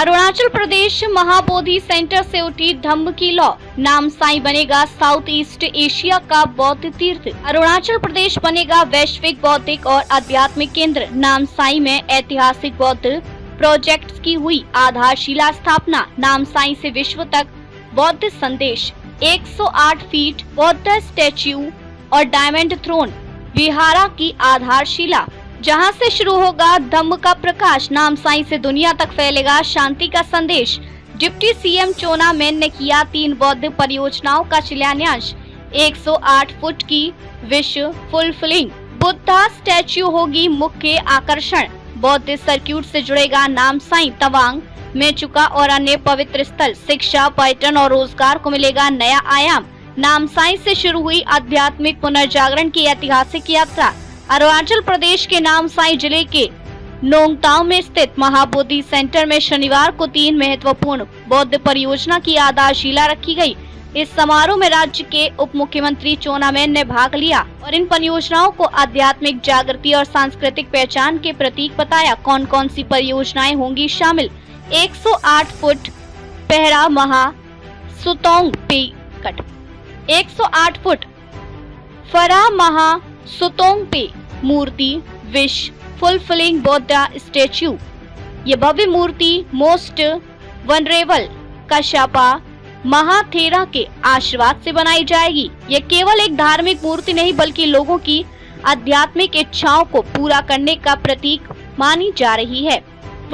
Arunachal Pradesh Mahabodhi centre से उठी धम्म की लौ। नामसाई बनेगा साउथ ईस्ट एशिया का बौद्ध तीर्थ। अरुणाचल प्रदेश बनेगा वैश्विक बौद्धिक और आध्यात्मिक केंद्र। नामसाई में ऐतिहासिक बौद्ध प्रोजेक्ट्स की हुई आधारशिला स्थापना। नामसाई से विश्व तक बौद्ध संदेश। 108 फीट बौद्ध स्टैच्यू और डायमंड थ्रोन विहारा की आधारशिला, जहां से शुरू होगा धम्म का प्रकाश। नामसाई से दुनिया तक फैलेगा शांति का संदेश। डिप्टी सीएम चोना मेन ने किया 3 बौद्ध परियोजनाओं का शिलान्यास। 108 फुट की विश्व फुलफिलिंग बुद्धा स्टैच्यू होगी मुख्य आकर्षण। बौद्ध सर्किट से जुड़ेगा नामसाई, तवांग, मेचुका और अन्य पवित्र स्थल। शिक्षा, पर्यटन और रोजगार को मिलेगा नया आयाम। नामसाई से शुरू हुई आध्यात्मिक पुनर्जागरण की ऐतिहासिक यात्रा। अरुणाचल प्रदेश के नामसाई जिले के नोंगताव में स्थित महाबोधि सेंटर में शनिवार को 3 महत्वपूर्ण बौद्ध परियोजना की आधारशिला रखी गई। इस समारोह में राज्य के उप मुख्यमंत्री चोना मेन ने भाग लिया और इन परियोजनाओं को आध्यात्मिक जागृति और सांस्कृतिक पहचान के प्रतीक बताया। कौन कौन सी परियोजनाएं होंगी शामिल? 108 फुट पहरा महा सुतोंग पे कट, 108 फुट फरा महा सुतोंग पे मूर्ति विश्व फुलफिलिंग बौद्धा स्टैच्यू। ये भव्य मूर्ति मोस्ट वनरेबल कश्यपा महाथेरा के आशीर्वाद से बनाई जाएगी। ये केवल एक धार्मिक मूर्ति नहीं बल्कि लोगों की आध्यात्मिक इच्छाओं को पूरा करने का प्रतीक मानी जा रही है।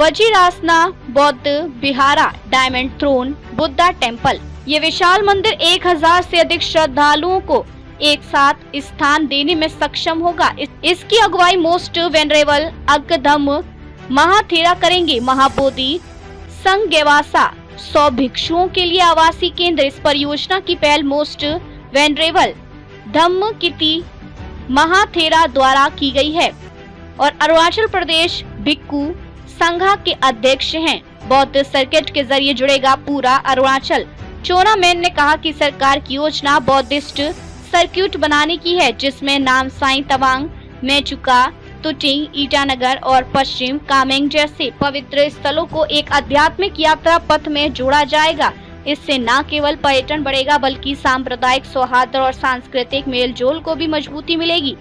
वजीरासना बौद्ध vihara diamond throne Buddha temple. ये विशाल मंदिर 1000 से अधिक श्रद्धालुओं को एक साथ स्थान देने में सक्षम होगा। इसकी अगुवाई मोस्ट वेनरेबल अग्गधम्म महाथेरा करेंगे। महाबोधि संघ 100 भिक्षुओं के लिए आवासीय केंद्र। इस परियोजना की पहल मोस्ट वेनरेबल धम्म किति महाथेरा द्वारा की गई है और अरुणाचल प्रदेश भिक्खु संघा के अध्यक्ष हैं। बौद्ध सर्किट के जरिए जुड़ेगा पूरा अरुणाचल। चोना मेन ने कहा कि सरकार की योजना बौद्धिस्ट सर्किट बनाने की है, जिसमें नामसाई, तवांग, मेचुका, तुटिंग, ईटानगर और पश्चिम कामेंग जैसे पवित्र स्थलों को एक आध्यात्मिक यात्रा पथ में जोड़ा जाएगा। इससे न केवल पर्यटन बढ़ेगा बल्कि सांप्रदायिक सौहार्द और सांस्कृतिक मेलजोल को भी मजबूती मिलेगी।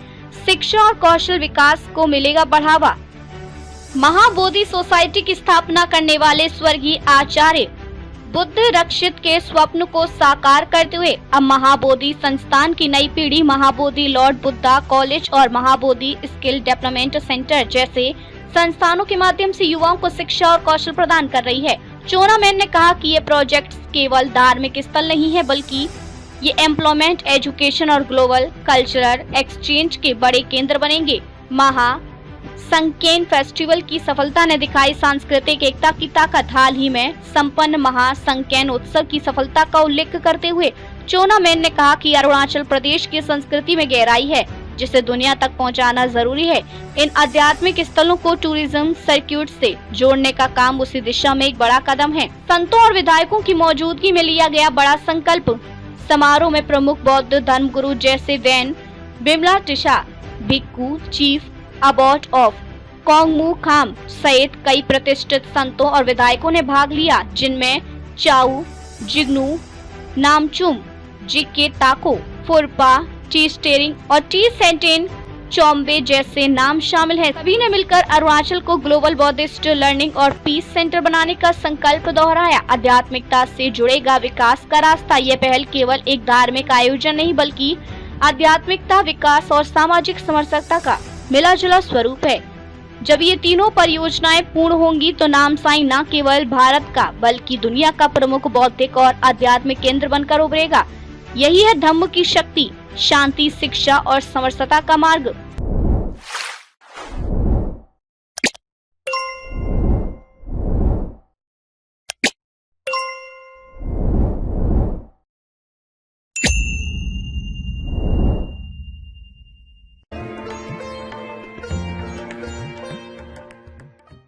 शिक्षा और कौशल विकास को मिलेगा बढ़ावा। महाबोधि सोसाइटी की स्थापना करने वाले स्वर्गीय आचार्य बुद्ध रक्षित के स्वप्न को साकार करते हुए अब महाबोधि संस्थान की नई पीढ़ी महाबोधि लॉर्ड बुद्धा कॉलेज और महाबोधि स्किल डेवलपमेंट सेंटर जैसे संस्थानों के माध्यम से युवाओं को शिक्षा और कौशल प्रदान कर रही है। चोना मेन ने कहा कि ये प्रोजेक्ट्स केवल धार्मिक स्थल नहीं है बल्कि ये एम्प्लॉयमेंट, एजुकेशन और ग्लोबल कल्चरल एक्सचेंज के बड़े केंद्र बनेंगे। महा संकेन फेस्टिवल की सफलता ने दिखाई सांस्कृतिक एकता की ताकत। हाल ही में संपन्न महा संकेन उत्सव की सफलता का उल्लेख करते हुए चोना मेन ने कहा कि अरुणाचल प्रदेश की संस्कृति में गहराई है जिसे दुनिया तक पहुंचाना जरूरी है। इन आध्यात्मिक स्थलों को टूरिज्म सर्किट से जोड़ने का काम उसी दिशा में एक बड़ा कदम है। संतों और विधायकों की मौजूदगी में लिया गया बड़ा संकल्प। समारोह में प्रमुख बौद्ध धर्म गुरु जैसे वैन बिमला टिशा भिक्खु chief abbot of Kongmu Kham सहित कई प्रतिष्ठित संतों और विधायकों ने भाग लिया, जिनमें चाउ जिग्नू नामचुम जिक्के ताको फुरपा टी स्टेरिंग और टी सेंटेन चौम्बे जैसे नाम शामिल हैं। सभी ने मिलकर अरुणाचल को ग्लोबल बौद्धिस्ट लर्निंग और पीस सेंटर बनाने का संकल्प दोहराया। आध्यात्मिकता से जुड़ेगा विकास का रास्ता। यह पहल केवल एक धार्मिक आयोजन नहीं बल्कि आध्यात्मिकता, विकास और सामाजिक समरसता का मिला जुला स्वरूप है। जब ये तीनों परियोजनाएं पूर्ण होंगी तो नामसाई न केवल भारत का बल्कि दुनिया का प्रमुख बौद्धिक और आध्यात्मिक केंद्र बनकर उभरेगा। यही है धम्म की शक्ति, शांति, शिक्षा और समरसता का मार्ग।